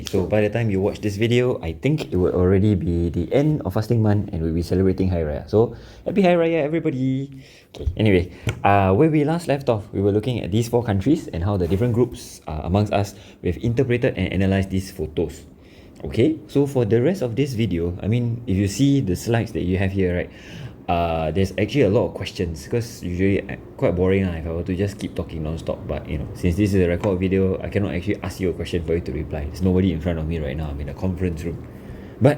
So by the time you watch this video, I think it will already be the end of fasting month and we'll be celebrating Hari Raya. So happy Hari Raya, everybody. Okay, anyway, where we last left off, we were looking at these 4 countries and how the different groups amongst us, we've interpreted and analysed these photos. Okay, so for the rest of this video, I mean, if you see the slides that you have here, right, there's actually a lot of questions because usually quite boring if I were to just keep talking non-stop. But you know, since this is a record video, I cannot actually ask you a question for you to reply. There's nobody in front of me right now. I'm in a conference room. But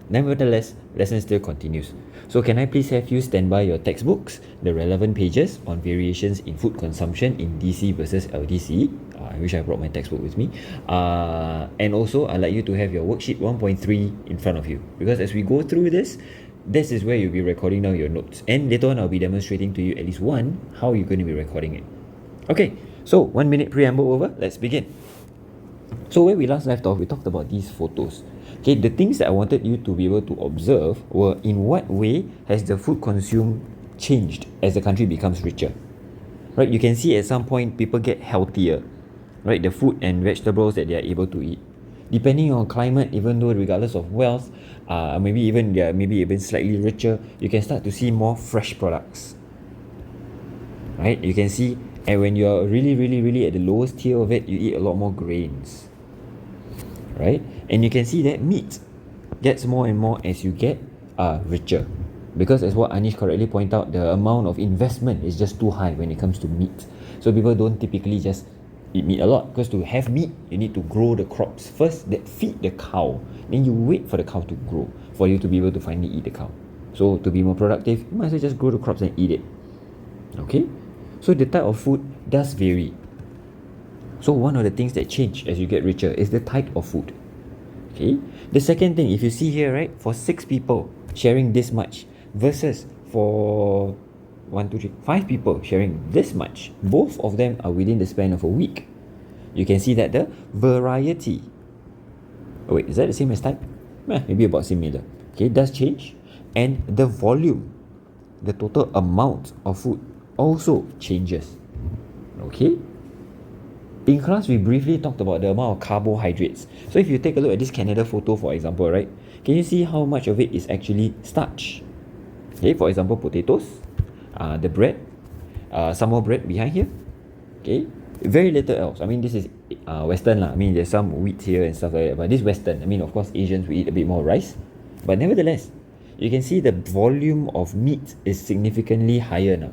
nevertheless, lesson still continues. So can I please have you stand by your textbooks, the relevant pages on variations in food consumption in DC versus LDC. I wish I brought my textbook with me. And also, I'd like you to have your worksheet 1.3 in front of you. Because as we go through this is where you'll be recording down your notes. And later on, I'll be demonstrating to you at least one, how you're going to be recording it. Okay, so 1 minute preamble over, let's begin. So where we last left off, we talked about these photos. Okay, the things that I wanted you to be able to observe were in what way has the food consumed changed as the country becomes richer. Right, you can see at some point people get healthier. Right, the food and vegetables that they are able to eat. Depending on climate, even though regardless of wealth, maybe even slightly richer, you can start to see more fresh products. Right, you can see, and when you're really at the lowest tier of it, you eat a lot more grains. Right, and you can see that meat gets more and more as you get richer, because as what Anish correctly pointed out, the amount of investment is just too high when it comes to meat. So people don't typically just eat meat a lot, because to have meat, you need to grow the crops first that feed the cow. Then you wait for the cow to grow for you to be able to finally eat the cow. So to be more productive, you might as well just grow the crops and eat it. Okay, so the type of food does vary. So one of the things that change as you get richer is the type of food. Okay, the second thing, if you see here, right, for 6 people sharing this much versus for 5 people sharing this much, both of them are within the span of a week. You can see that the variety, oh wait, is that the same as type? Maybe about similar. Okay, does change, and the volume, the total amount of food also changes. Okay, in class we briefly talked about the amount of carbohydrates. So if you take a look at this Canada photo, for example, right, can you see how much of it is actually starch? Okay, for example, potatoes, the bread, some more bread behind here. Okay, very little else. I mean, this is Western lah. I mean, there's some wheat here and stuff like that, but this is Western. I mean, of course, Asians we eat a bit more rice, but nevertheless, you can see the volume of meat is significantly higher now,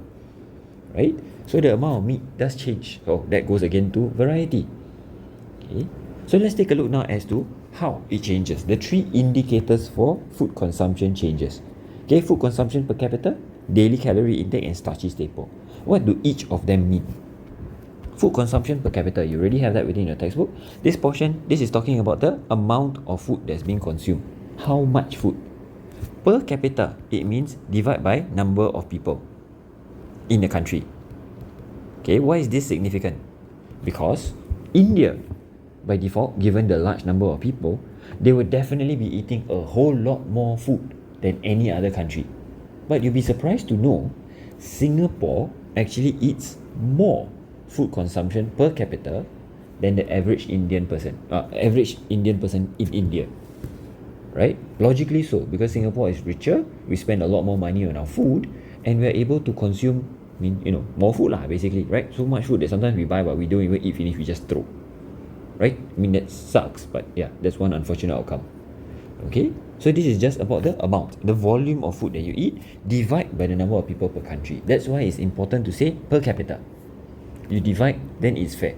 right? So the amount of meat does change. So that goes again to variety. Okay, so let's take a look now as to how it changes. The 3 indicators for food consumption changes. Okay, food consumption per capita, daily calorie intake, and starchy staple. What do each of them mean? Food consumption per capita, you already have that within your textbook. This portion, this is talking about the amount of food that's being consumed. How much food? Per capita, it means divide by number of people in the country. Okay, why is this significant? Because India, by default, given the large number of people, they would definitely be eating a whole lot more food than any other country. But you'll be surprised to know Singapore actually eats more food consumption per capita than the average Indian person in India. Right? Logically so, because Singapore is richer, we spend a lot more money on our food, and we're able to consume, more food lah, basically, right? So much food that sometimes we buy but we don't even eat finish, we just throw. Right? I mean, that sucks, but yeah, that's one unfortunate outcome. Okay, so this is just about the amount, the volume of food that you eat, divide by the number of people per country. That's why it's important to say per capita. You divide, then it's fair.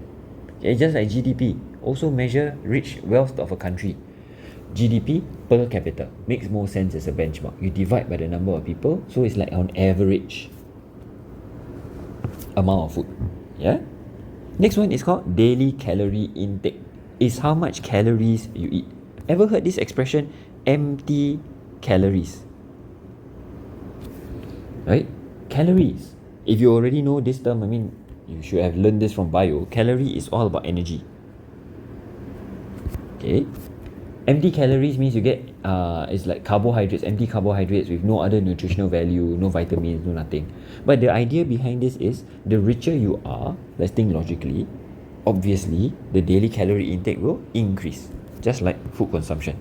Okay, just like GDP, also measure rich wealth of a country. GDP per capita makes more sense as a benchmark. You divide by the number of people, so it's like on average amount of food. Yeah. Next one is called daily calorie intake. Is how much calories you eat. Ever heard this expression, empty calories? Right? Calories. If you already know this term, I mean, you should have learned this from bio. Calorie is all about energy. Okay? Empty calories means you get, it's like carbohydrates, empty carbohydrates with no other nutritional value, no vitamins, no nothing. But the idea behind this is, the richer you are, let's think logically, obviously, the daily calorie intake will increase. just like food consumption.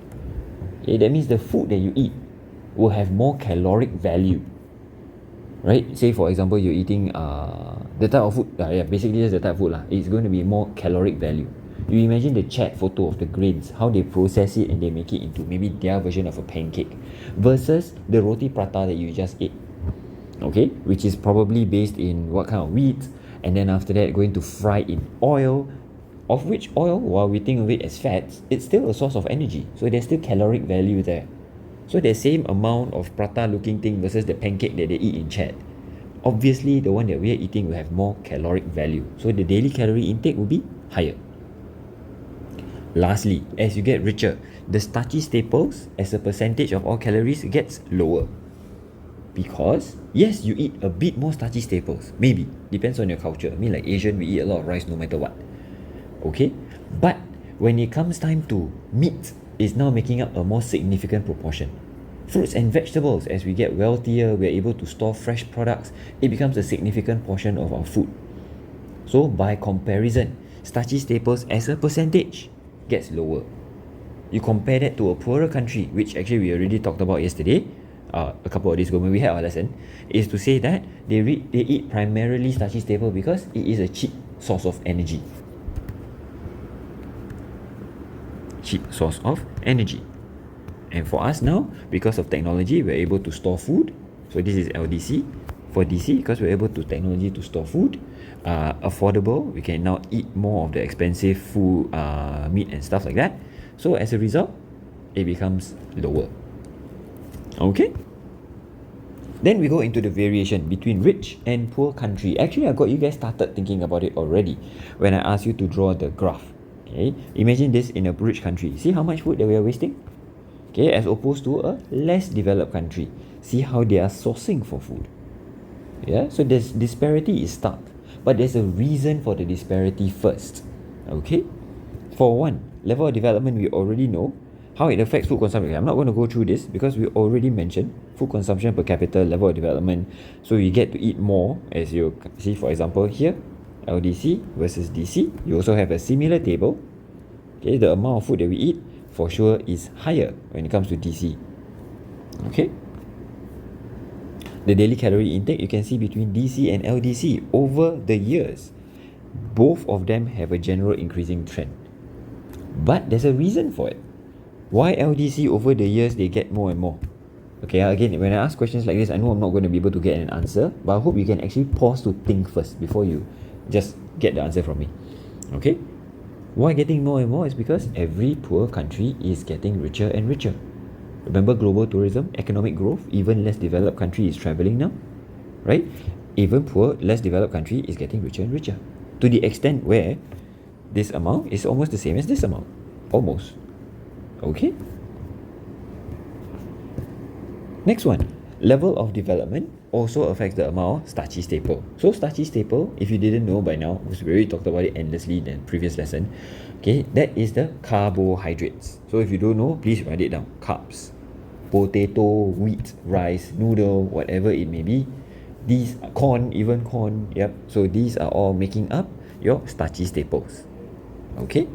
Okay, that means the food that you eat will have more caloric value, right? Say for example, you're eating the type of food, basically just the type of food it's going to be more caloric value. You imagine the chat photo of the grains, how they process it and they make it into maybe their version of a pancake versus the roti prata that you just ate, okay, which is probably based in what kind of wheat, and then after that going to fry in oil, of which oil, while we think of it as fats, it's still a source of energy, so there's still caloric value there. So the same amount of prata looking thing versus the pancake that they eat in chat, obviously the one that we are eating will have more caloric value, so the daily calorie intake will be higher. Lastly, as you get richer, the starchy staples as a percentage of all calories gets lower. Because, yes, you eat a bit more starchy staples. Maybe. Depends on your culture. I mean, like Asian, we eat a lot of rice no matter what. Okay? But when it comes time to meat, it's now making up a more significant proportion. Fruits and vegetables, as we get wealthier, we're able to store fresh products, it becomes a significant portion of our food. So, by comparison, starchy staples as a percentage gets lower. You compare that to a poorer country, which actually we already talked about yesterday, a couple of days ago when we had our lesson, is to say that they eat primarily starchy staple because it is a cheap source of energy. Cheap source of energy. And for us now, because of technology, we're able to store food. So this is LDC. For DC, because we're able to technology to store food, affordable, we can now eat more of the expensive food, meat and stuff like that. So as a result, it becomes lower. Okay? Then we go into the variation between rich and poor country. Actually, I got you guys started thinking about it already when I asked you to draw the graph. Okay? Imagine this in a rich country. See how much food that we are wasting? Okay, as opposed to a less developed country. See how they are sourcing for food. Yeah, so this disparity is stark, but there's a reason for the disparity first. Okay, for one, level of development we already know how it affects food consumption. I'm not going to go through this because we already mentioned food consumption per capita, level of development. So you get to eat more, as you see, for example, here, LDC versus DC. You also have a similar table. Okay, the amount of food that we eat for sure is higher when it comes to DC. Okay. The daily calorie intake you can see between DC and LDC over the years. Both of them have a general increasing trend. But there's a reason for it. Why LDC over the years they get more and more? Okay, again, when I ask questions like this, I know I'm not going to be able to get an answer, but I hope you can actually pause to think first before you just get the answer from me. Okay? Why getting more and more is because every poor country is getting richer and richer. Remember global tourism, economic growth, even less developed country is traveling now, right? Even poor, less developed country is getting richer and richer. To the extent where this amount is almost the same as this amount. Almost. Okay? Next one. Level of development also affects the amount of starchy staple. So starchy staple, if you didn't know by now, because we already talked about it endlessly in the previous lesson, okay, that is the carbohydrates. So if you don't know, please write it down. Carbs. Potato, wheat, rice, noodle, whatever it may be. These are corn, even corn, yep. So these are all making up your starchy staples. Okay?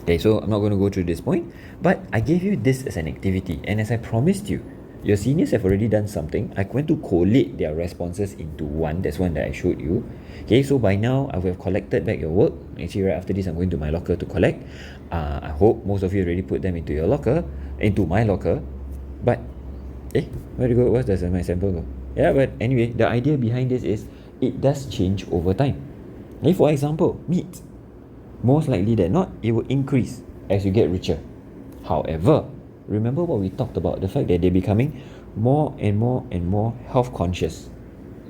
Okay, so I'm not going to go through this point, but I gave you this as an activity, and as I promised you, your seniors have already done something. I went to collate their responses into one. That's one that I showed you. Okay, so by now I will have collected back your work. Actually, right after this, I'm going to my locker to collect. I hope most of you already put them into your locker, into my locker. But, where to go? Where does my sample go? Yeah, but anyway, the idea behind this is it does change over time. Okay, for example, meat. Most likely than not, it will increase as you get richer. However, remember what we talked about, the fact that they're becoming more and more and more health conscious.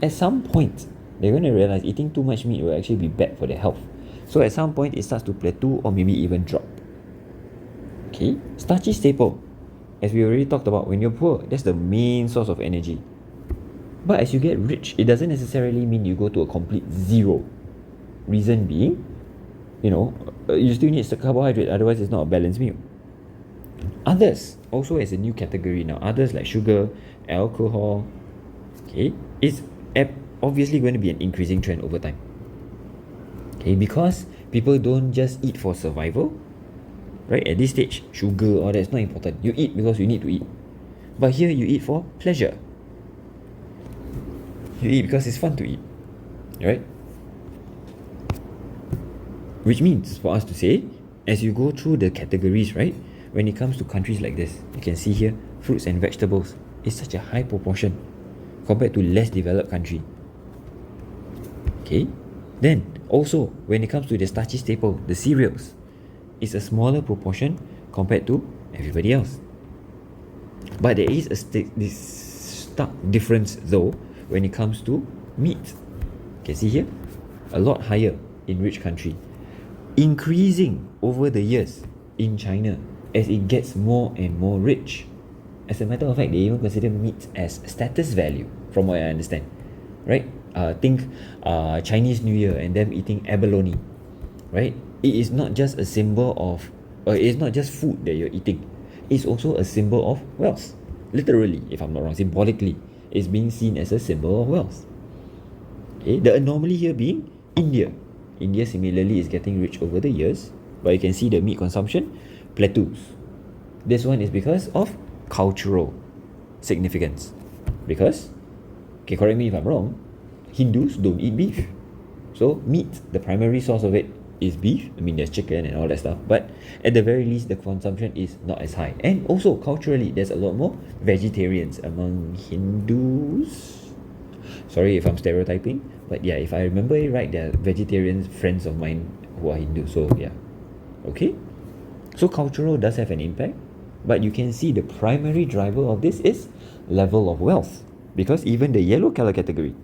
At some point, they're going to realize eating too much meat will actually be bad for their health. So at some point, it starts to plateau or maybe even drop. Okay, starchy staple. As we already talked about, when you're poor, that's the main source of energy. But as you get rich, it doesn't necessarily mean you go to a complete zero. Reason being, you still need carbohydrate, otherwise it's not a balanced meal. Others, also as a new category now, others like sugar, alcohol, okay, it's obviously going to be an increasing trend over time. Okay, because people don't just eat for survival, right? At this stage, sugar, all that's not important. You eat because you need to eat. But here you eat for pleasure. You eat because it's fun to eat, right? Which means for us to say, as you go through the categories, right? When it comes to countries like this, you can see here, fruits and vegetables is such a high proportion compared to less developed country. Okay? Then, also, when it comes to the starchy staple, the cereals, it's a smaller proportion compared to everybody else. But there is this stark difference though when it comes to meat. You can see here, a lot higher in rich country, increasing over the years in China as it gets more and more rich. As a matter of fact, they even consider meat as status value, from what I understand, right? Think Chinese New Year and them eating abalone, right? It is not just a symbol of, it is not just food that you're eating. It's also a symbol of wealth. Literally, if I'm not wrong, symbolically, it's being seen as a symbol of wealth. Okay? The anomaly here being India. India similarly is getting rich over the years, but you can see the meat consumption plateaus. This one is because of cultural significance. Because, okay, correct me if I'm wrong, Hindus don't eat beef. So meat, the primary source of it is beef. I mean, there's chicken and all that stuff, but at the very least, the consumption is not as high. And also, culturally, there's a lot more vegetarians among Hindus. Sorry if I'm stereotyping, but yeah, if I remember it right, there are vegetarian friends of mine who are Hindu, so yeah. Okay? So cultural does have an impact, but you can see the primary driver of this is level of wealth, because even the yellow color category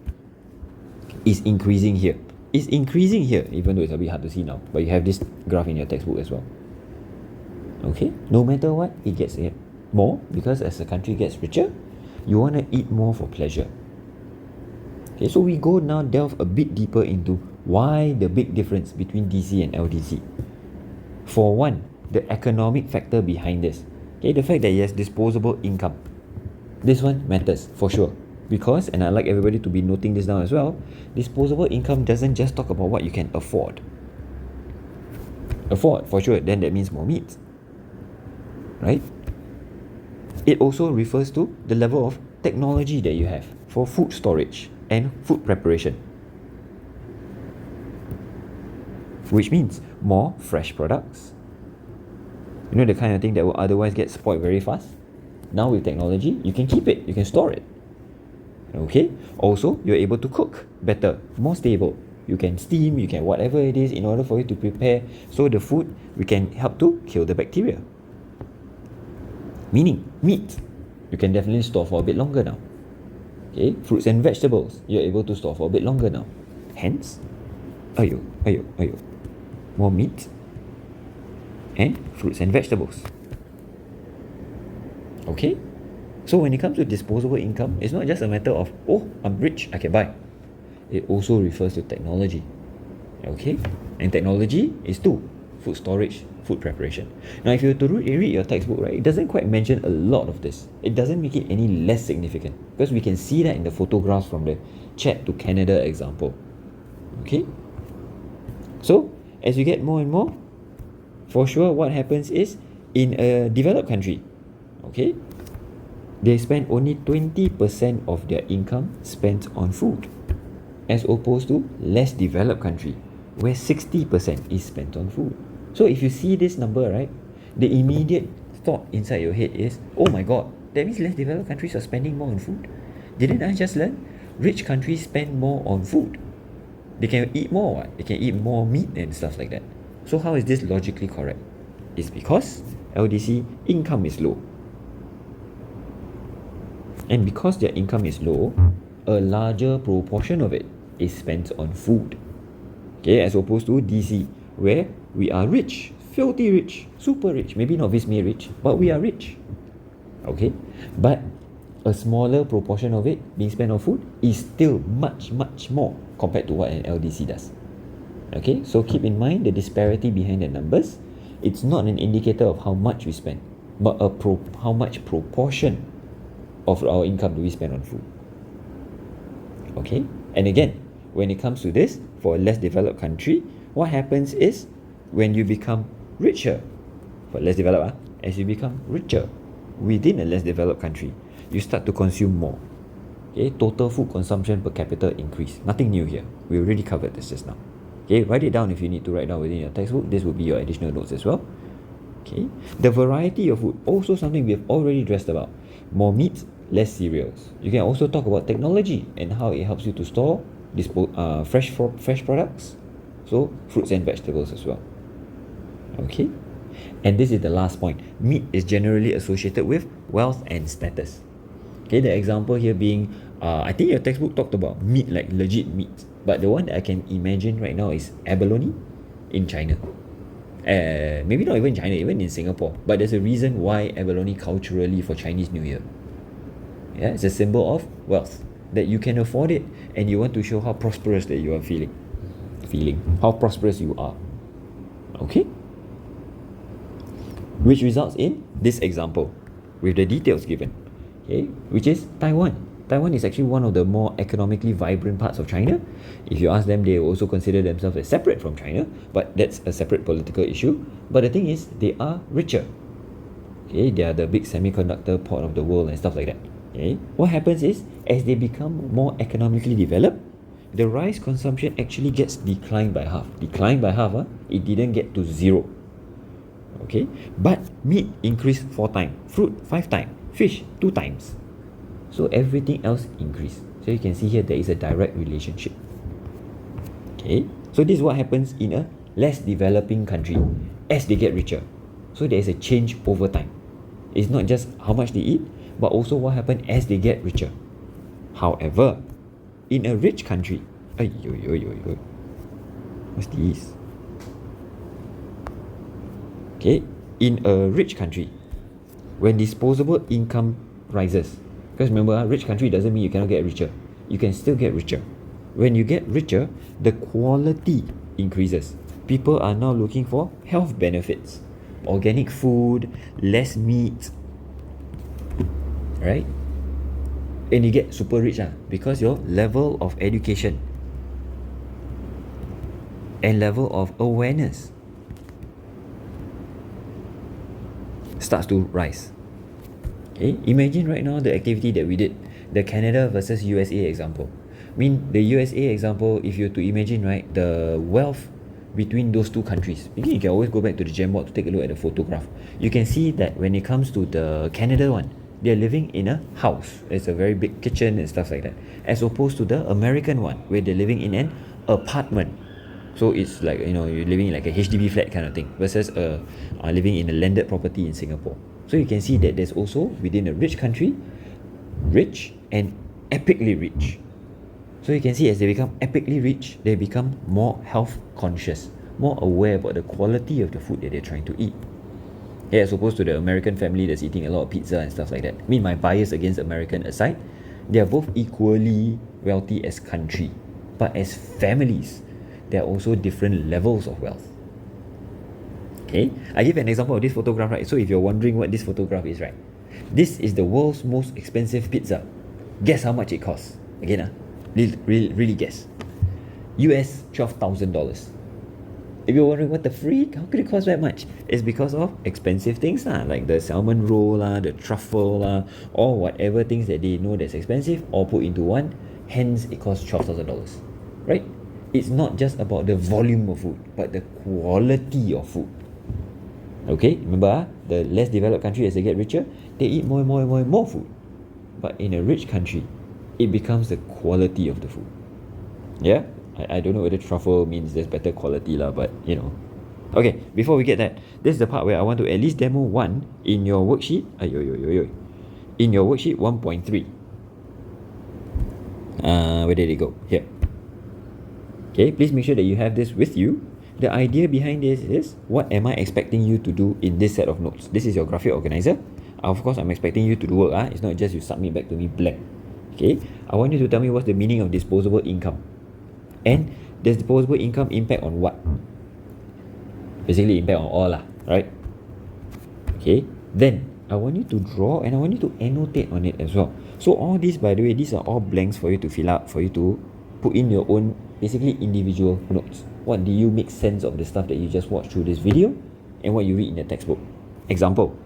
is increasing here. It's increasing here, even though it's a bit hard to see now, but you have this graph in your textbook as well. Okay, no matter what, it gets more, because as the country gets richer, you want to eat more for pleasure. Okay, so we go now delve a bit deeper into why the big difference between DC and LDC. For one, the economic factor behind this. Okay, the fact that it has disposable income. This one matters for sure. Because, and I'd like everybody to be noting this down as well, disposable income doesn't just talk about what you can afford. Afford, for sure, then that means more meat. Right? It also refers to the level of technology that you have for food storage and food preparation. Which means more fresh products. You know, the kind of thing that will otherwise get spoiled very fast? Now with technology, you can keep it, you can store it. Okay, also you're able to cook better, more stable. You can steam, you can whatever it is in order for you to prepare, so the food we can help to kill the bacteria. Meaning meat, you can definitely store for a bit longer now. Okay, fruits and vegetables, you're able to store for a bit longer now. Hence, more meat and fruits and vegetables. Okay. So when it comes to disposable income, it's not just a matter of, oh, I'm rich, I can buy. It also refers to technology. Okay? And technology is two: food storage, food preparation. Now, if you were to read your textbook, right, it doesn't quite mention a lot of this. It doesn't make it any less significant, because we can see that in the photographs from the Chad to Canada example. Okay? So, as you get more and more, for sure what happens is, in a developed country, okay, they spend only 20% of their income spent on food, as opposed to less developed country, where 60% is spent on food. So if you see this number, right, the immediate thought inside your head is, oh my god, that means less developed countries are spending more on food. Didn't I just learn? Rich countries spend more on food. They can eat more, what? They can eat more meat and stuff like that. So how is this logically correct? It's because LDC income is low. And because their income is low, a larger proportion of it is spent on food. Okay, as opposed to DC, where we are rich, filthy rich, super rich. Maybe not this me rich, but we are rich. Okay, but a smaller proportion of it being spent on food is still much, much more compared to what an LDC does. Okay, so keep in mind the disparity behind the numbers. It's not an indicator of how much we spend, but how much proportion of our income do we spend on food. Okay, and again, when it comes to this, for a less developed country, what happens is, when you become richer, but less developed, as you become richer within a less developed country, you start to consume more. Okay, total food consumption per capita increase. Nothing new here. We already covered this just now. Okay, write it down if you need to write down within your textbook. This will be your additional notes as well. Okay, the variety of food, also something we have already addressed about. More meat, less cereals. You can also talk about technology and how it helps you to store fresh products. So fruits and vegetables as well. Okay, and this is the last point. Meat is generally associated with wealth and status. Okay, the example here being, I think your textbook talked about meat, like legit meat. But the one that I can imagine right now is abalone in China. Maybe not even China, even in Singapore. But there's a reason why abalone culturally for Chinese New Year. Yeah, it's a symbol of wealth, that you can afford it and you want to show how prosperous that you are feeling how prosperous you are. Okay, which results in this example with the details given. Okay, which is Taiwan. Taiwan is actually one of the more economically vibrant parts of China. If you ask them, they also consider themselves as separate from China, but that's a separate political issue. But the thing is, they are richer. Okay, they are the big semiconductor port of the world and stuff like that. Okay, what happens is, as they become more economically developed, the rice consumption actually gets declined by half. It didn't get to zero. Okay, but meat increased 4 times, fruit 5 times, fish 2 times. So everything else increased. So you can see here there is a direct relationship. Okay, so this is what happens in a less developing country as they get richer. So there is a change over time. It's not just how much they eat, but also what happens as they get richer. However, in a rich country, what's this? Okay, in a rich country, when disposable income rises, because remember, rich country doesn't mean you cannot get richer. You can still get richer. When you get richer, the quality increases. People are now looking for health benefits, organic food, less meat, right? And you get super rich because your level of education and level of awareness starts to rise. Okay, imagine right now the activity that we did, the Canada versus USA example. I mean, the USA example, if you were to imagine, right, the wealth between those two countries, maybe you can always go back to the Jamboard to take a look at the photograph. You can see that when it comes to the Canada one, they're living in a house. It's a very big kitchen and stuff like that, as opposed to the American one, where they're living in an apartment. So it's like, you know, you're living in like a HDB flat kind of thing versus living in a landed property in Singapore. So you can see that there's also, within a rich country, rich and epically rich. So you can see as they become epically rich, they become more health conscious, more aware about the quality of the food that they're trying to eat. Yeah, as opposed to the American family that's eating a lot of pizza and stuff like that. I mean, my bias against American aside, they are both equally wealthy as country. But as families, there are also different levels of wealth. Okay, I give an example of this photograph, right? So if you're wondering what this photograph is, right? This is the world's most expensive pizza. Guess how much it costs? Again, really guess. US $12,000. If you're wondering what the freak, how could it cost that much? It's because of expensive things like the salmon roll the truffle or whatever things that they know that's expensive, all put into one, hence it costs $12,000, right? It's not just about the volume of food, but the quality of food. Okay, remember the less developed country, as they get richer, they eat more and more food. But in a rich country, it becomes the quality of the food. Yeah, I don't know whether truffle means there's better quality but you know. Okay, before we get that, this is the part where I want to at least demo one in your worksheet. In your worksheet 1.3. Where did it go? Here. Okay, please make sure that you have this with you. The idea behind this is, what am I expecting you to do in this set of notes? This is your graphic organizer. Of course, I'm expecting you to do work. It's not just you submit back to me blank. Okay, I want you to tell me what's the meaning of disposable income. And does disposable income impact on what? Basically impact on all right? Okay, then I want you to draw and I want you to annotate on it as well. So all these, by the way, these are all blanks for you to fill out, for you to put in your own, basically individual notes. What do you make sense of the stuff that you just watched through this video and what you read in the textbook? Example,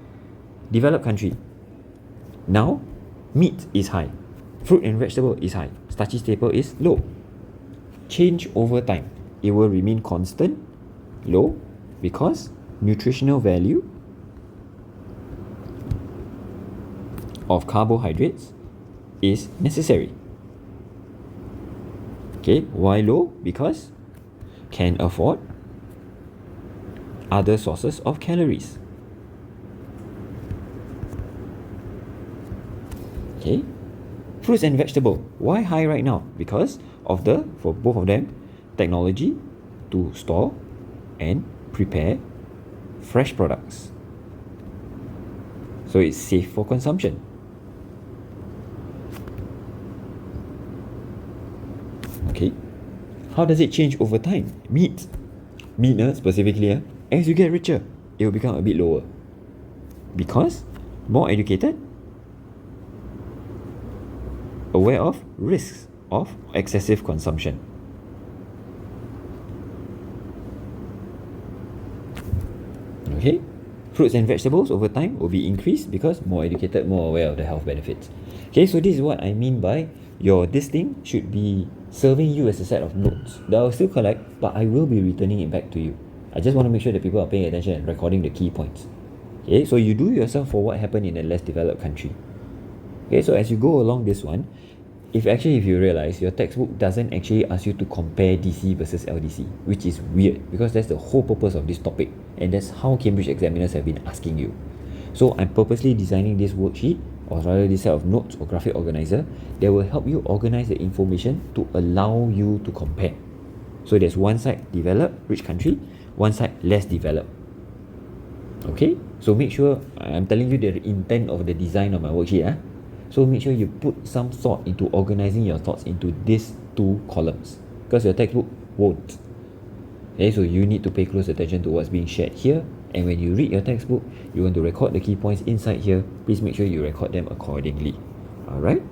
developed country. Now, meat is high, fruit and vegetable is high, starchy staple is low. Change over time. It will remain constant, low, because nutritional value of carbohydrates is necessary. Okay, why low? Because can afford other sources of calories. Okay, fruits and vegetable. Why high right now? Because of for both of them, technology to store and prepare fresh products. So it's safe for consumption. Okay, how does it change over time? Meat specifically, as you get richer, it will become a bit lower. Because more educated, aware of risks of excessive consumption. Okay, fruits and vegetables over time will be increased because more educated, more aware of the health benefits. Okay, so this is what I mean by this thing should be serving you as a set of notes that I'll still collect, but I will be returning it back to you. I just want to make sure that people are paying attention and recording the key points. Okay, so you do yourself for what happened in a less developed country. Okay, so as you go along this one, if you realize your textbook doesn't actually ask you to compare DC versus LDC, which is weird because that's the whole purpose of this topic, and that's how Cambridge examiners have been asking you. So I'm purposely designing this worksheet, or rather this set of notes or graphic organizer, that will help you organize the information to allow you to compare. So there's one side developed, rich country, one side less developed. Okay, so make sure, I'm telling you the intent of the design of my worksheet. So make sure you put some thought into organizing your thoughts into these two columns, because your textbook won't. Okay, so you need to pay close attention to what's being shared here, and when you read your textbook, you want to record the key points inside here, please make sure you record them accordingly. Alright?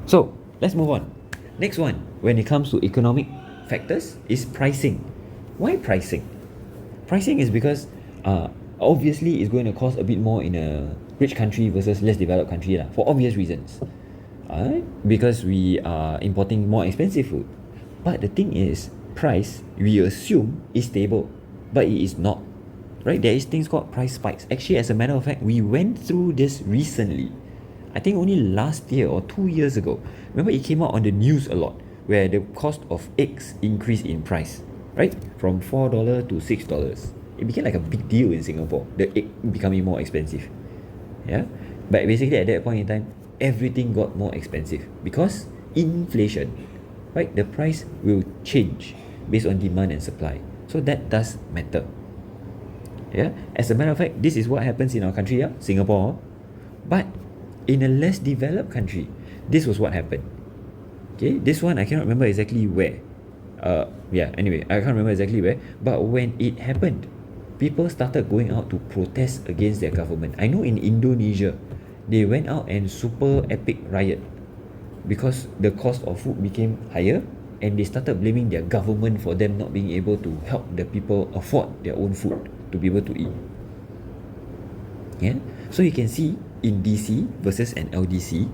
So, let's move on. Next one, when it comes to economic factors, is pricing. Why pricing? Pricing is because obviously it's going to cost a bit more in a rich country versus less developed country for obvious reasons. Because we are importing more expensive food. But the thing is, price, we assume, is stable, but it is not. Right? There is things called price spikes. Actually, as a matter of fact, we went through this recently. I think only last year or 2 years ago. Remember, it came out on the news a lot, where the cost of eggs increased in price, right? From $4 to $6. It became like a big deal in Singapore, the egg becoming more expensive. Yeah, but basically at that point in time, everything got more expensive because inflation, right? The price will change based on demand and supply. So that does matter. Yeah, as a matter of fact, this is what happens in our country, Singapore. But in a less developed country, this was what happened. Okay, this one I cannot remember exactly where. Anyway, I can't remember exactly where. But when it happened, people started going out to protest against their government. I know in Indonesia, they went out and super epic riot because the cost of food became higher, and they started blaming their government for them not being able to help the people afford their own food to be able to eat. Yeah, so you can see in DC versus an LDC,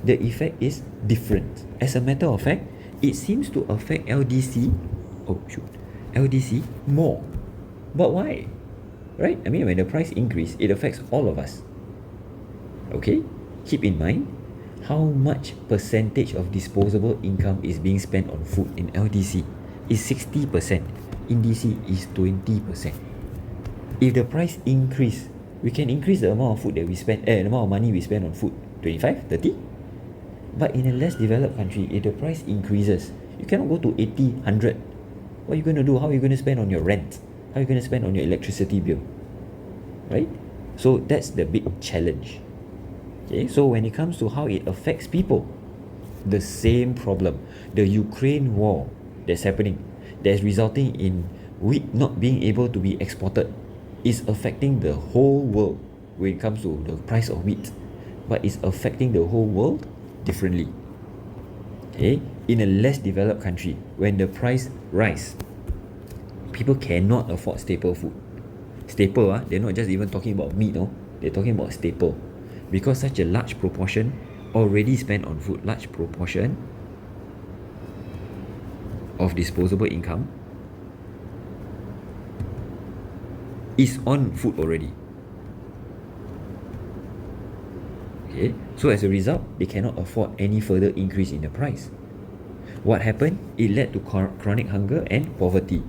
the effect is different. As a matter of fact, it seems to affect LDC more. But why? Right? I mean, when the price increase, it affects all of us. Okay? Keep in mind how much percentage of disposable income is being spent on food in LDC is 60%. In DC is 20%. If the price increase, we can increase the amount of food that we spend, the amount of money we spend on food, 25, 30. But in a less developed country, if the price increases, you cannot go to 80, 100. What are you going to do? How are you going to spend on your rent? How are you going to spend on your electricity bill? Right? So that's the big challenge. Okay, so when it comes to how it affects people, the same problem. The Ukraine war that's happening, that's resulting in wheat not being able to be exported, is affecting the whole world when it comes to the price of wheat. But it's affecting the whole world differently. Okay, in a less developed country, when the price rise, People cannot afford staple food. Staple, they're not just even talking about meat, no? They're talking about staple. Because such a large proportion already spent on food, large proportion of disposable income is on food already. Okay, so as a result, they cannot afford any further increase in the price. What happened? It led to chronic hunger and poverty.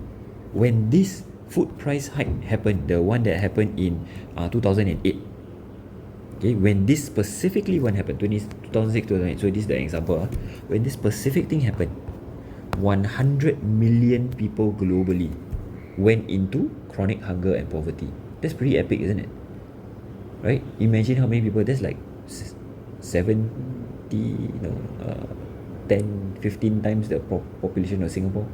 When this food price hike happened, the one that happened in 2008, okay, when this specifically one happened, 2006, 2008, so this is the example. When this specific thing happened, 100 million people globally went into chronic hunger and poverty. That's pretty epic, isn't it? Right? Imagine how many people. That's like 70, 10, 15 times the population of Singapore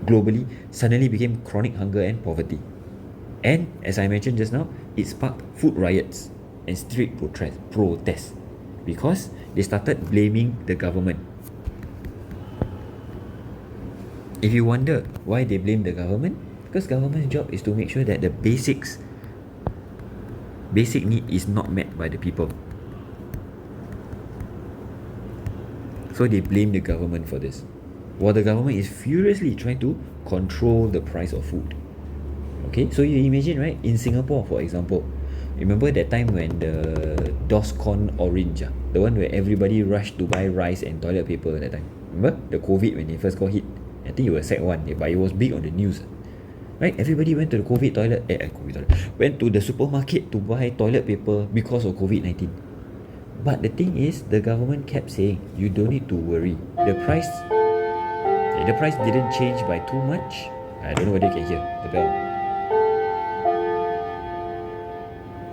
globally suddenly became chronic hunger and poverty. And as I mentioned just now, it sparked food riots and street protests because they started blaming the government. If you wonder why they blame the government, because government's job is to make sure that the basic need is not met by the people. So they blame the government for this, while the government is furiously trying to control the price of food. Okay, so you imagine, right, in Singapore, for example, remember that time when the DOSCON orange, the one where everybody rushed to buy rice and toilet paper at that time. Remember the COVID when it first got hit? I think it was Sec 1, but it was big on the news. Right? Everybody went to the COVID toilet, went to the supermarket to buy toilet paper because of COVID-19. But the thing is, the government kept saying, you don't need to worry. The price didn't change by too much. I don't know whether you can hear the bell.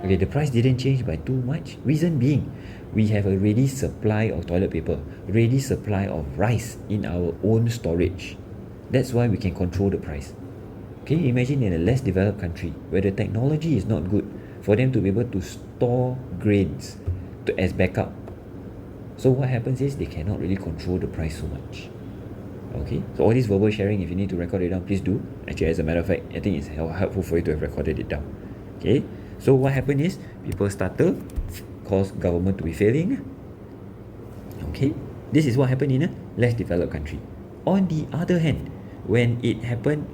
Okay, the price didn't change by too much. Reason being, we have a ready supply of toilet paper, ready supply of rice in our own storage. That's why we can control the price. Okay, imagine in a less developed country where the technology is not good for them to be able to store grains as backup. So what happens is they cannot really control the price so much. Okay, so all this verbal sharing, if you need to record it down, please do. Actually, as a matter of fact, I think it's helpful for you to have recorded it down. Okay, so what happened is people started cause government to be failing. Okay, this is what happened in a less developed country. On the other hand, when it happened,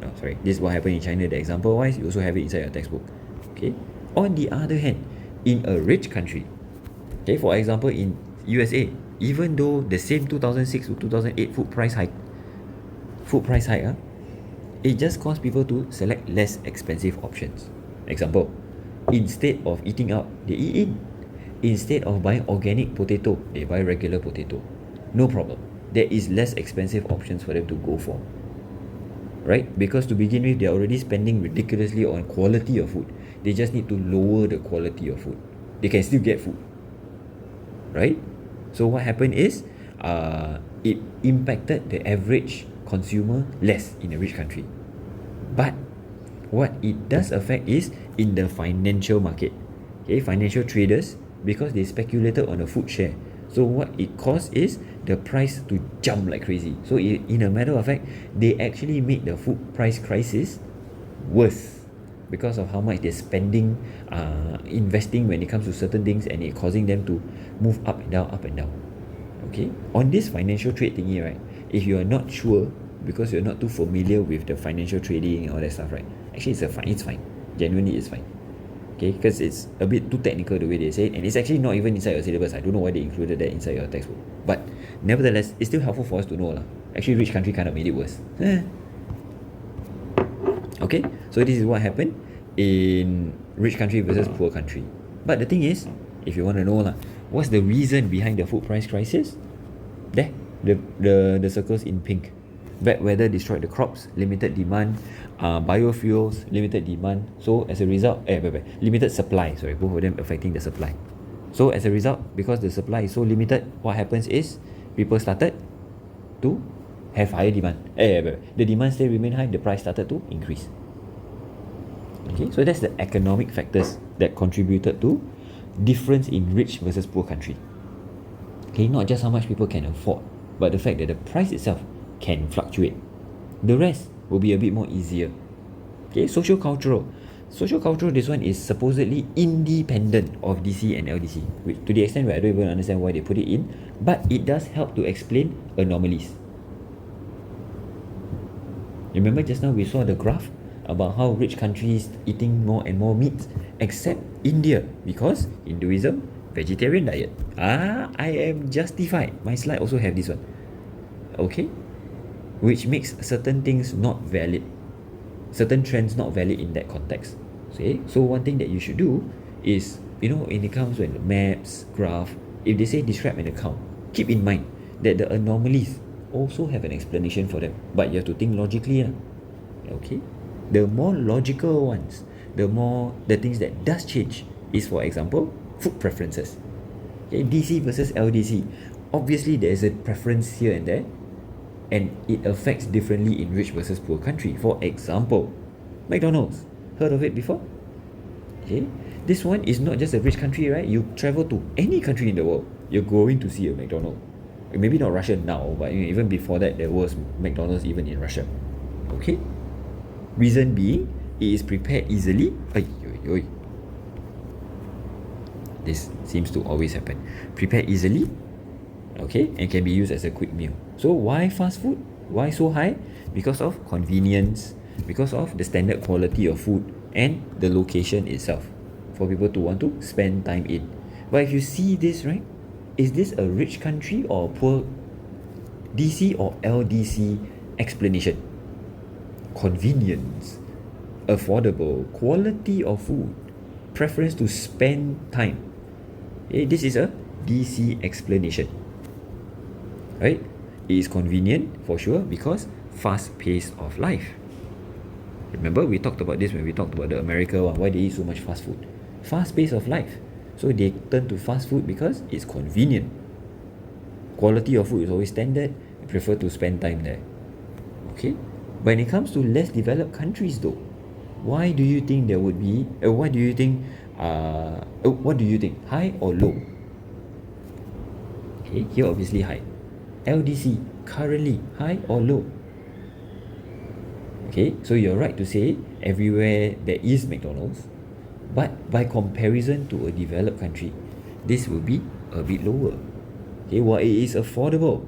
this is what happened in China, the example wise, you also have it inside your textbook. Okay, on the other hand, in a rich country, okay, for example in USA, even though the same 2006 to 2008 food price hike, it just caused people to select less expensive options. Example, instead of eating out, they eat in. Instead of buying organic potato, they buy regular potato. No problem. There is less expensive options for them to go for. Right? Because to begin with, they're already spending ridiculously on quality of food. They just need to lower the quality of food. They can still get food. Right? So what happened is, it impacted the average consumer less in a rich country. But what it does affect is in the financial market. Okay, financial traders, because they speculated on a food share. So what it caused is the price to jump like crazy. So in a matter of fact, they actually made the food price crisis worse because of how much they're spending, investing when it comes to certain things, and it causing them to move up and down, up and down. Okay, on this financial trade thingy, right, if you are not sure, because you're not too familiar with the financial trading and all that stuff, right, actually it's fine. Genuinely it's fine. Okay, because it's a bit too technical the way they say it, and it's actually not even inside your syllabus. I don't know why they included that inside your textbook, but nevertheless, it's still helpful for us to know lah. Actually, rich country kind of made it worse. Okay, so this is what happened in rich country versus poor country. But the thing is, if you want to know lah, what's the reason behind the food price crisis? There, the circles in pink. Bad weather destroyed the crops, limited demand, biofuels, limited demand. So as a result, limited supply. Sorry, both of them affecting the supply. So as a result, because the supply is so limited, what happens is people started to have higher demand. The demand still remain high, the price started to increase. Okay, so that's the economic factors that contributed to difference in rich versus poor country. Okay, not just how much people can afford, but the fact that the price itself can fluctuate. The rest will be a bit more easier. Okay, social-cultural. Social-cultural, this one is supposedly independent of DC and LDC, which, to the extent where I don't even understand why they put it in, but it does help to explain anomalies. Remember just now we saw the graph about how rich countries eating more and more meat, except India, because Hinduism, vegetarian diet. I am justified. My slide also have this one. Okay? Which makes certain things not valid. Certain trends not valid in that context. See? So one thing that you should do is, when it comes to the maps, graph, if they say describe an account, keep in mind that the anomalies also have an explanation for them. But you have to think logically. Okay? The more logical ones, the things that does change is, for example, food preferences. Okay? DC versus LDC. Obviously, there is a preference here and there, and it affects differently in rich versus poor country. For example, McDonald's. Heard of it before? Okay. This one is not just a rich country, right? You travel to any country in the world, you're going to see a McDonald's. Maybe not Russia now, but even before that, there was McDonald's even in Russia. Okay? Reason being, it is prepared easily. This seems to always happen. Prepared easily, okay, and can be used as a quick meal. So why fast food? Why so high? Because of convenience, because of the standard quality of food and the location itself for people to want to spend time in. But if you see this, right, is this a rich country or a poor DC or LDC explanation? Convenience, affordable, quality of food, preference to spend time. Okay, this is a DC explanation. Right? It is convenient for sure because fast pace of life. Remember we talked about this when we talked about the America one, why they eat so much fast food. Fast pace of life. So they turn to fast food because it's convenient. Quality of food is always standard. They prefer to spend time there. Okay? When it comes to less developed countries though, why do you think there would be, what do you think, high or low? Okay, here obviously high. LDC, currently high or low? Okay, so you're right to say everywhere there is McDonald's, but by comparison to a developed country, this will be a bit lower. Okay, while it is affordable,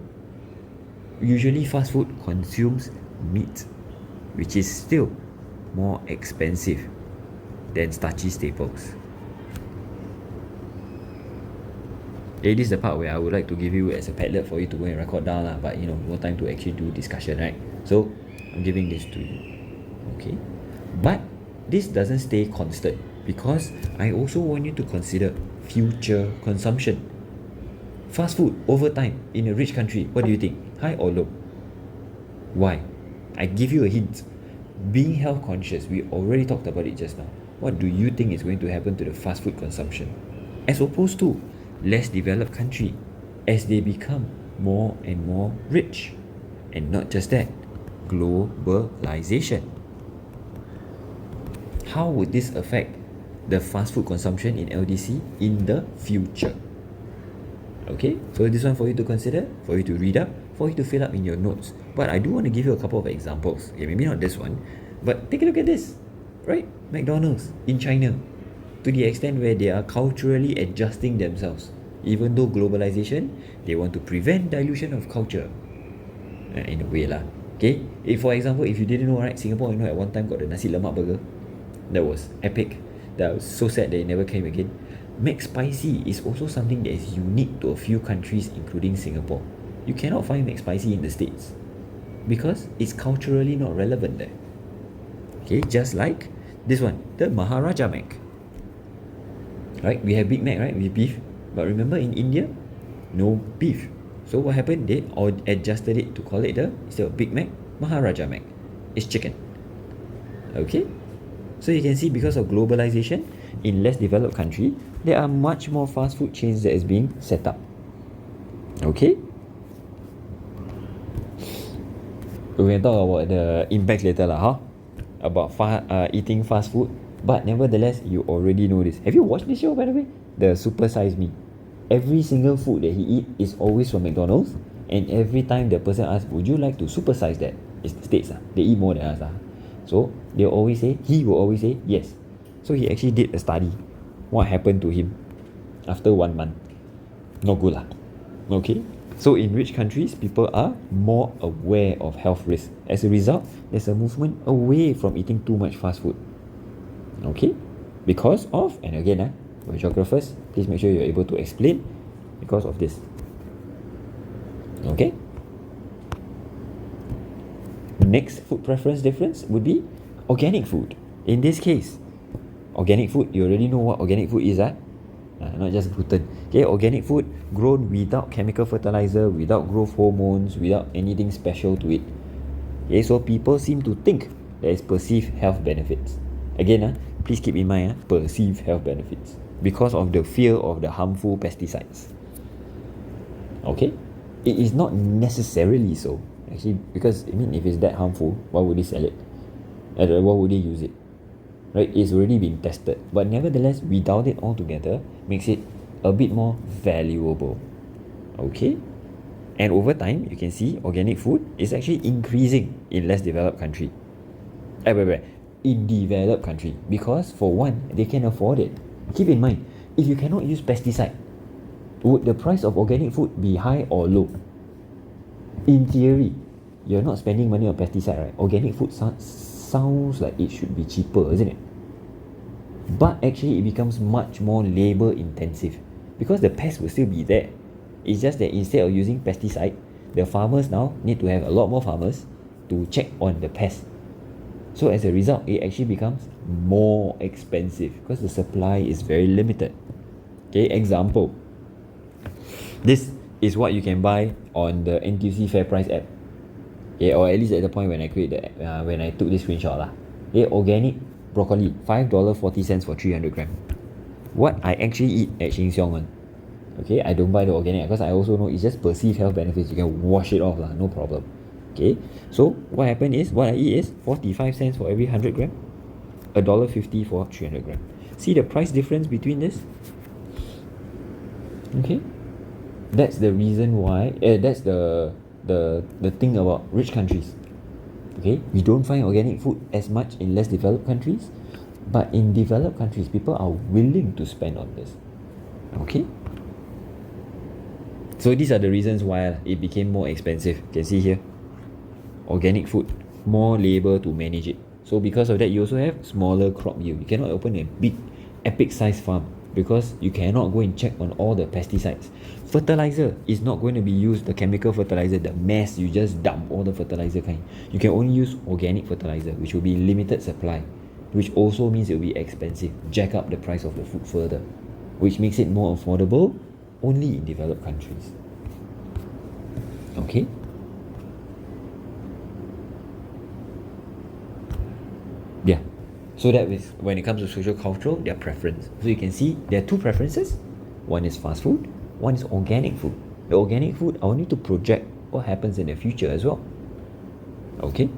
usually fast food consumes meat, which is still more expensive than starchy staples. This is the part where I would like to give you as a padlet for you to go and record down but no time to actually do discussion, right? So I'm giving this to you. Okay, but this doesn't stay constant because I also want you to consider future consumption. Fast food over time in a rich country, what do you think? High or low? Why? I give you a hint. Being health conscious, we already talked about it just now. What do you think is going to happen to the fast food consumption as opposed to less developed country as they become more and more rich? And not just that, globalization. How would this affect the fast food consumption in LDC in the future? Okay, so this one for you to consider, for you to read up, for you to fill up in your notes. But I do want to give you a couple of examples. Okay, maybe not this one, but take a look at this, right? McDonald's in China, to the extent where they are culturally adjusting themselves. Even though globalization, they want to prevent dilution of culture. In a way lah. Okay, for example, if you didn't know, right, Singapore, at one time got the nasi lemak burger. That was epic. That was so sad that it never came again. McSpicy is also something that is unique to a few countries, including Singapore. You cannot find McSpicy in the States because it's culturally not relevant there. Okay, just like this one, the Maharaja Mac. Right, we have Big Mac, right, with beef. But remember in India, no beef. So what happened? They all adjusted it to call it instead of Big Mac, Maharaja Mac. It's chicken. Okay? So you can see because of globalization, in less developed country, there are much more fast food chains that is being set up. Okay? We can talk about the impacts later about eating fast food. But nevertheless, you already know this. Have you watched this show, by the way? The Super Size Me. Every single food that he eats is always from McDonald's, and every time the person asks, would you like to supersize that? It's the States. They eat more than us. So he will always say yes. So he actually did a study. What happened to him after 1 month? Not good lah. Okay. So in rich countries, people are more aware of health risks. As a result, there's a movement away from eating too much fast food. Okay. Because of, and again, for geographers, please make sure you're able to explain because of this. Okay. Next food preference difference would be organic food. In this case, organic food, you already know what organic food is, not just gluten. Okay, organic food grown without chemical fertilizer, without growth hormones, without anything special to it. Okay, so people seem to think there is perceived health benefits. Again, please keep in mind, perceived health benefits because of the fear of the harmful pesticides. Okay, it is not necessarily so. Actually, because if it's that harmful, why would they sell it? Why would they use it? Right? It's already been tested. But nevertheless, without it altogether, makes it a bit more valuable. Okay? And over time, you can see organic food is actually increasing in less developed country. In developed country. Because for one, they can afford it. Keep in mind, if you cannot use pesticide, would the price of organic food be high or low? In theory, you're not spending money on pesticide, right? Organic food sounds like it should be cheaper, isn't it? But actually, it becomes much more labor intensive because the pest will still be there. It's just that instead of using pesticide, the farmers now need to have a lot more farmers to check on the pest. So as a result, it actually becomes more expensive because the supply is very limited. Okay, example. This is what you can buy on the NTUC Fair Price app. Okay, or at least at the point when I created when I took this screenshot lah. Okay, organic broccoli, $5.40 for 300 gram. What I actually eat at Sheng Siong one. Okay, I don't buy the organic because I also know it's just perceived health benefits. You can wash it off lah, no problem. Okay, so what happened is, what I eat is 45 cents for every 100 gram, $1.50 for 300 gram. See the price difference between this? Okay, that's the reason why, that's the thing about rich countries. Okay, we don't find organic food as much in less developed countries, but in developed countries, people are willing to spend on this. Okay, so these are the reasons why it became more expensive. You can see here, organic food, more labor to manage it. So because of that, you also have smaller crop yield. You cannot open a big epic size farm because you cannot go and check on all the pesticides. Fertilizer is not going to be used, the chemical fertilizer, the mass you just dump all the fertilizer kind. You can only use organic fertilizer, which will be limited supply, which also means it will be expensive, jack up the price of the food further, which makes it more affordable only in developed countries. Okay? Yeah. So that is when it comes to social cultural, their preference. So you can see there are two preferences. One is fast food, one is organic food. The organic food, I want you to project what happens in the future as well. Okay?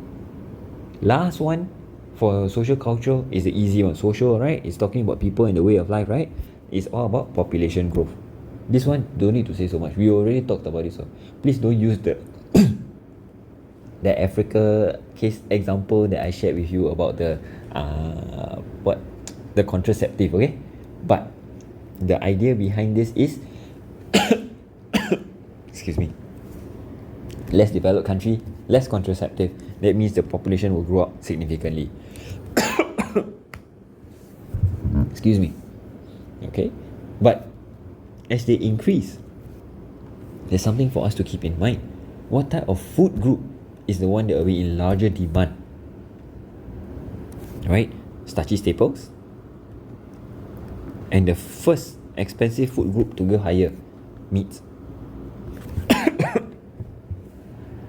Last one for social cultural is the easy one. Social, right? It's talking about people and the way of life, right? It's all about population growth. This one, don't need to say so much. We already talked about this one. Please don't use the Africa case example that I shared with you about the the contraceptive, okay? But the idea behind this is excuse me, less developed country, less contraceptive. That means the population will grow up significantly. Excuse me. Okay? But as they increase, there's something for us to keep in mind. What type of food group is the one that will be in larger demand? Right? Starchy staples. And the first expensive food group to go higher, meats.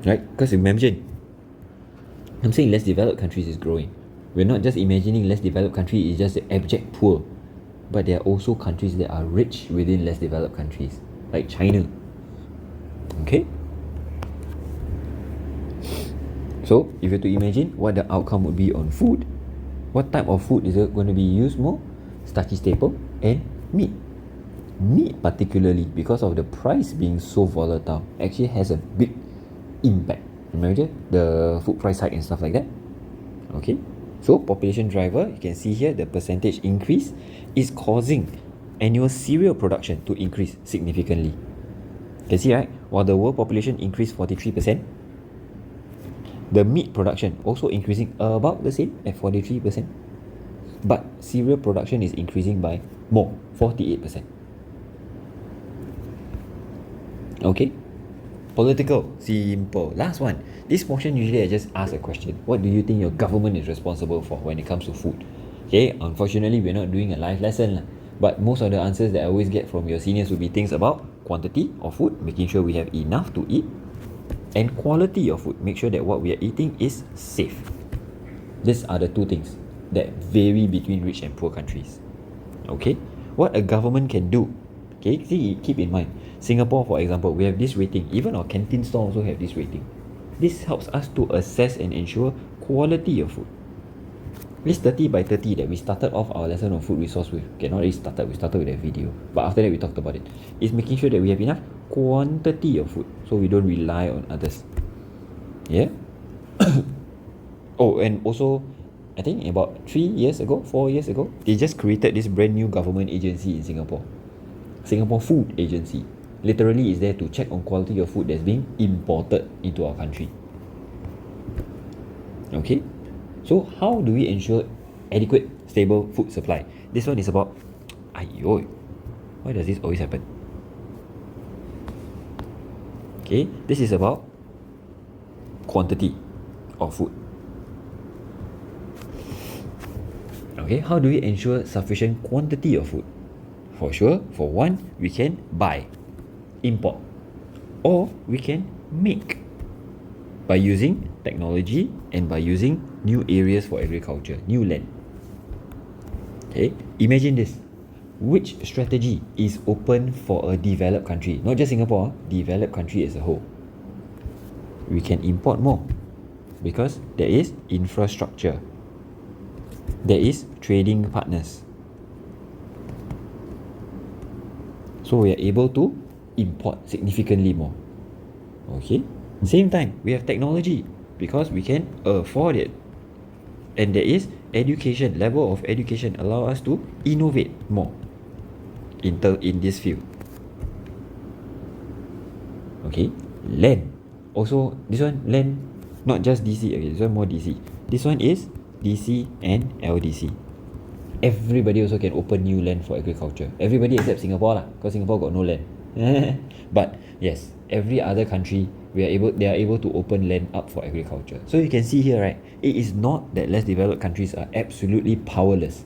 Right? Because imagine, I'm saying less developed countries is growing. We're not just imagining less developed country is just the abject poor, but there are also countries that are rich within less developed countries, like China. Okay? So, if you have to imagine what the outcome would be on food, what type of food is going to be used more? Starchy staple and meat. Meat particularly, because of the price being so volatile, actually has a big impact. Remember the food price hike and stuff like that. Okay, so population driver, you can see here the percentage increase is causing annual cereal production to increase significantly. You can see, right, while the world population increased 43%, the meat production also increasing about the same at 43%, but cereal production is increasing by more, 48%. Okay, political, simple. Last one. This portion usually I just ask a question. What do you think your government is responsible for when it comes to food? Okay, unfortunately we're not doing a live lesson, but most of the answers that I always get from your seniors will be things about quantity of food, making sure we have enough to eat, and quality of food, make sure that what we are eating is safe. These are the two things that vary between rich and poor countries. Okay, what a government can do. Okay, see, keep in mind, Singapore, for example, we have this rating. Even our canteen store also have this rating. This helps us to assess and ensure quality of food. This 30 by 30 that we started off our lesson on food resource with, okay, not really started, we started with that video, but after that we talked about it, is making sure that we have enough quantity of food so we don't rely on others. Yeah? Oh, and also, I think about 4 years ago, they just created this brand new government agency in Singapore. Singapore Food Agency. Literally is there to check on quality of food that's being imported into our country. Okay? So how do we ensure adequate, stable food supply? This one is about, aiyo, why does this always happen? Okay, this is about quantity of food. Okay, how do we ensure sufficient quantity of food? For sure, for one, we can buy, import, or we can make by using technology and by using new areas for agriculture, new land. Okay, imagine this. Which strategy is open for a developed country? Not just Singapore, developed country as a whole. We can import more because there is infrastructure. There is trading partners. So we are able to import significantly more. Okay. Same time, we have technology because we can afford it. And there is education, level of education allow us to innovate more in this field. Okay. Land. Also, this one, land, not just DC. Okay, this one more DC. This one is DC and LDC. Everybody also can open new land for agriculture. Everybody except Singapore lah, because Singapore got no land. But yes, every other country they are able to open land up for agriculture. So you can see here, right? It is not that less developed countries are absolutely powerless,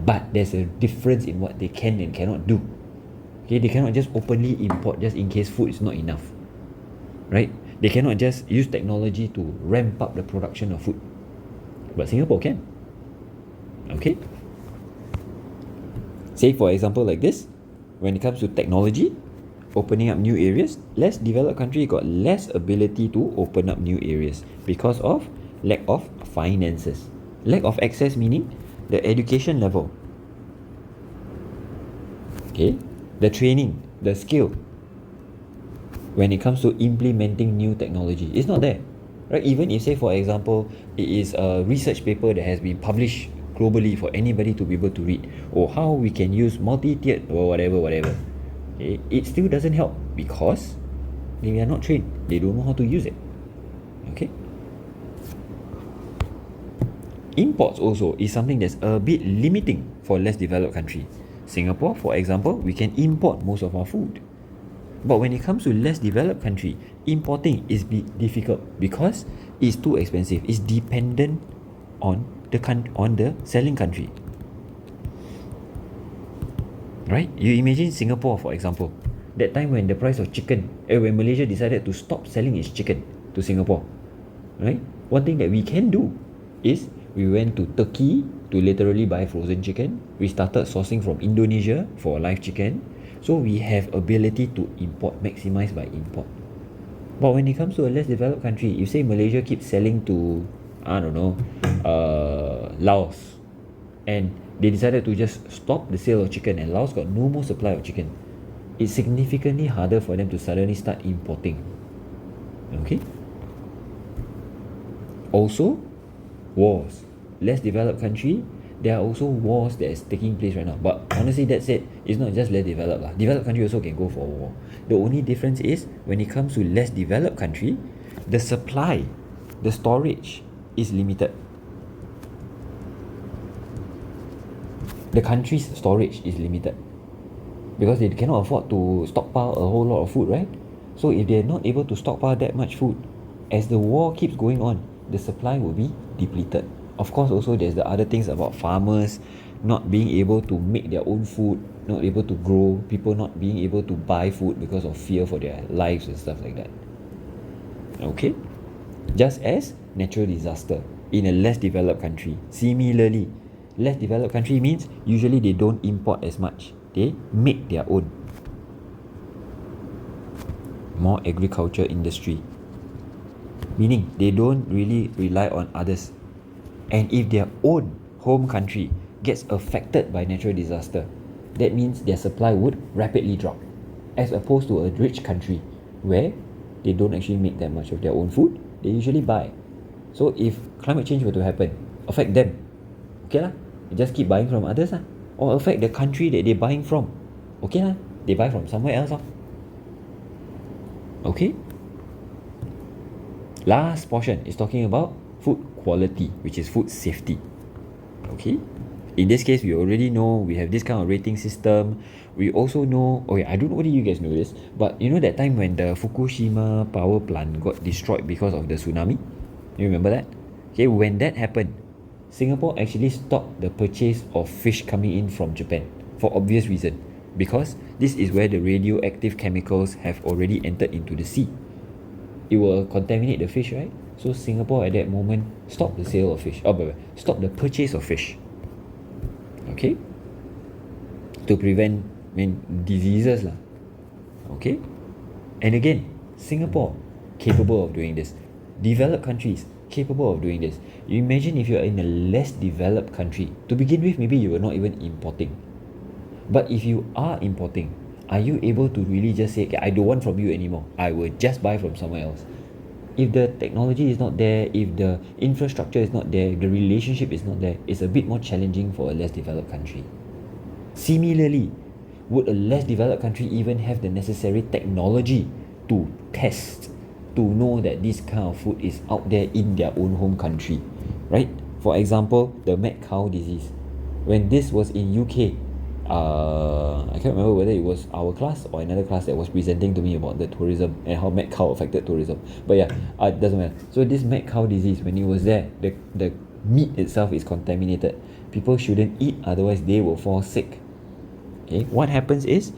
but there's a difference in what they can and cannot do. Okay, they cannot just openly import just in case food is not enough, right? They cannot just use technology to ramp up the production of food, but Singapore can. Okay, say for example like this, when it comes to technology, opening up new areas, less developed country got less ability to open up new areas because of lack of finances, lack of access, meaning the education level, okay, the training, the skill when it comes to implementing new technology, it's not there, right? Even if say for example it is a research paper that has been published globally for anybody to be able to read, or how we can use multi-tiered or whatever, it still doesn't help because they are not trained, they don't know how to use it. Okay, imports also is something that's a bit limiting for less developed country. Singapore, for example, we can import most of our food, but when it comes to less developed country, importing is difficult because it's too expensive. It's dependent on the selling country, right? You imagine Singapore, for example, that time when the price of chicken, when Malaysia decided to stop selling its chicken to Singapore, right? One thing that we can do is we went to Turkey to literally buy frozen chicken. We started sourcing from Indonesia for live chicken. So we have ability to import, maximize by import. But when it comes to a less developed country, you say Malaysia keeps selling to, I don't know, Laos, and they decided to just stop the sale of chicken, and Laos got no more supply of chicken. It's significantly harder for them to suddenly start importing. Okay, Also, wars. Less developed country, there are also wars that is taking place right now. But honestly, that's it. It's not just less developed lah. Developed country also can go for war. The only difference is when it comes to less developed country, the supply, the storage is limited. The country's storage is limited because they cannot afford to stockpile a whole lot of food, right? So if they're not able to stockpile that much food, as the war keeps going on, the supply will be depleted. Of course, also there's the other things about farmers not being able to make their own food, not able to grow, people not being able to buy food because of fear for their lives and stuff like that. Okay? Just as natural disaster in a less developed country. Similarly, less developed country means usually they don't import as much. They make their own. More agriculture industry. Meaning they don't really rely on others. And if their own home country gets affected by natural disaster, that means their supply would rapidly drop. As opposed to a rich country where they don't actually make that much of their own food, they usually buy. So if climate change were to happen, affect them, okay lah, they just keep buying from others lah. Or affect the country that they're buying from, okay lah, they buy from somewhere else lah. Okay? Last portion is talking about food quality, which is food safety. Okay? In this case, we already know we have this kind of rating system. We also know, okay, I don't know whether you guys know this, but you know that time when the Fukushima power plant got destroyed because of the tsunami? You remember that? Okay, when that happened, Singapore actually stopped the purchase of fish coming in from Japan for obvious reason, because this is where the radioactive chemicals have already entered into the sea. It will contaminate the fish, right? So Singapore at that moment stopped the sale of fish. Stopped the purchase of fish. Okay? To prevent diseases lah. Okay? And again, Singapore capable of doing this. Developed countries capable of doing this. You imagine if you're in a less developed country. To begin with, maybe you are not even importing. But if you are importing, are you able to really just say, okay, I don't want from you anymore, I will just buy from somewhere else? If the technology is not there, if the infrastructure is not there, the relationship is not there, it's a bit more challenging for a less developed country. Similarly, would a less developed country even have the necessary technology to test, to know that this kind of food is out there in their own home country, right? For example, the mad cow disease. When this was in UK, I can't remember whether it was our class or another class that was presenting to me about the tourism and how mad cow affected tourism. But yeah, it doesn't matter. So this mad cow disease, when it was there, the meat itself is contaminated. People shouldn't eat, otherwise they will fall sick. Okay, what happens is,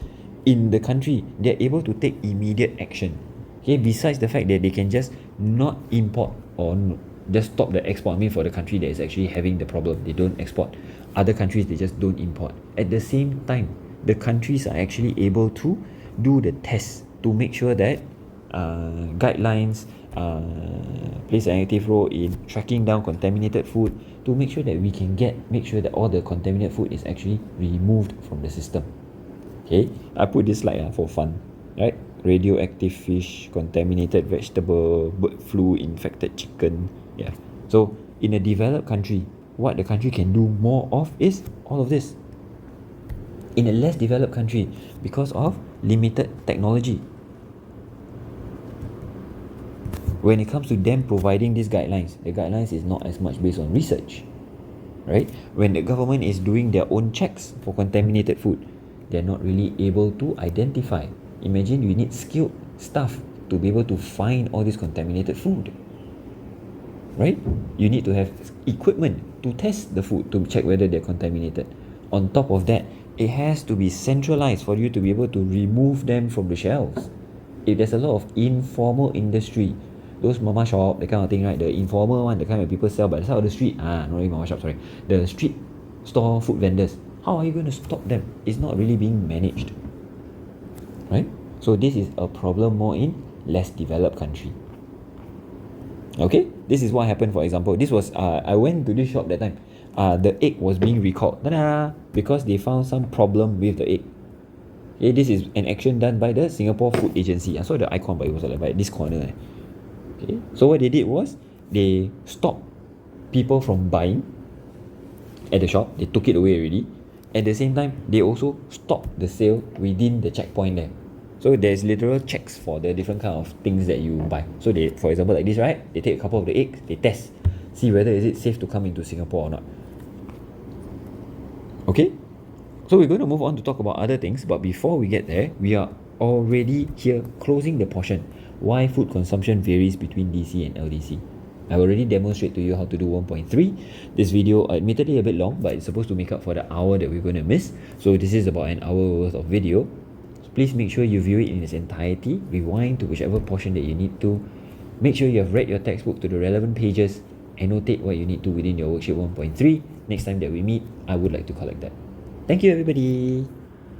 in the country, they're able to take immediate action. Okay, besides the fact that they can just not import or just stop the export. I mean, for the country that is actually having the problem, they don't export. Other countries, they just don't import. At the same time, the countries are actually able to do the tests to make sure that guidelines plays an active role in tracking down contaminated food, to make sure that we can make sure that all the contaminated food is actually removed from the system. Okay, I put this slide for fun, right? Radioactive fish, contaminated vegetable, bird flu, infected chicken. Yeah. So in a developed country, what the country can do more of is all of this. In a less developed country, because of limited technology, when it comes to them providing these guidelines, the guidelines is not as much based on research, right? When the government is doing their own checks for contaminated food, they're not really able to identify. Imagine you need skilled staff to be able to find all this contaminated food, right? You need to have equipment to test the food to check whether they're contaminated. On top of that, it has to be centralized for you to be able to remove them from the shelves. If there's a lot of informal industry, those mama shop, that kind of thing, right? The informal one, the kind of people sell by the side of the street. Not really mama shop, sorry. The street store food vendors. How are you going to stop them? It's not really being managed, right? So this is a problem more in less developed country. Okay, this is what happened. For example, this was I went to this shop that time. The egg was being recalled. Ta-da! Because they found some problem with the egg. Okay, this is an action done by the Singapore Food Agency. I saw the icon, but it was like by this corner. Okay, so what they did was they stopped people from buying at the shop. They took it away already. At the same time, they also stopped the sale within the checkpoint there. So there's literal checks for the different kind of things that you buy. So they, for example, like this, right? They take a couple of the eggs, they test, see whether is it safe to come into Singapore or not. Okay? So we're going to move on to talk about other things, but before we get there, we are already here closing the portion. Why food consumption varies between DC and LDC. I already demonstrated to you how to do 1.3. This video admittedly a bit long, but it's supposed to make up for the hour that we're going to miss. So this is about an hour worth of video. So please make sure you view it in its entirety, rewind to whichever portion that you need to. Make sure you have read your textbook to the relevant pages, annotate what you need to within your worksheet 1.3. Next time that we meet, I would like to collect that. Thank you, everybody.